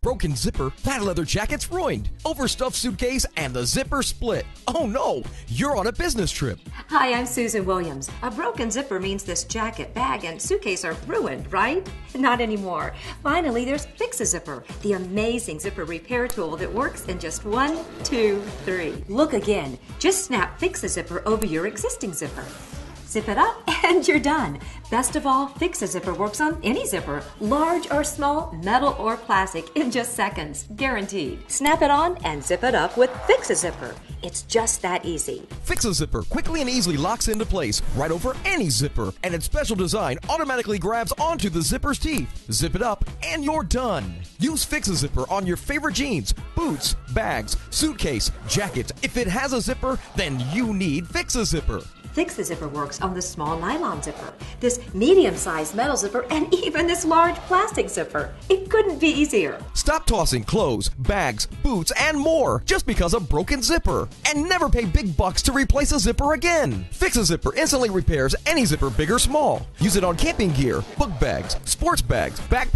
Broken zipper, that leather jacket's ruined. Overstuffed suitcase, and the zipper split. Oh no, you're on a business trip. Hi, I'm Susan Williams. A broken zipper means this jacket, bag, and suitcase are ruined, right? Not anymore. Finally, there's Fix-A-Zipper, the amazing zipper repair tool that works in just 1, 2, 3. Look again. Just snap Fix-A-Zipper over your existing zipper. Zip it up and you're done. Best of all, Fix-A-Zipper works on any zipper, large or small, metal or plastic, in just seconds, guaranteed. Snap it on and zip it up with Fix-A-Zipper. It's just that easy. Fix-A-Zipper quickly and easily locks into place right over any zipper, and its special design automatically grabs onto the zipper's teeth. Zip it up and you're done. Use Fix-A-Zipper on your favorite jeans, boots, bags, suitcase, jacket. If it has a zipper, then you need Fix-A-Zipper. Fix-A-Zipper works on the small nylon zipper, this medium-sized metal zipper, and even this large plastic zipper. It couldn't be easier. Stop tossing clothes, bags, boots, and more just because of broken zipper. And never pay big bucks to replace a zipper again. Fix-A-Zipper instantly repairs any zipper, big or small. Use it on camping gear, book bags, sports bags, backpacks,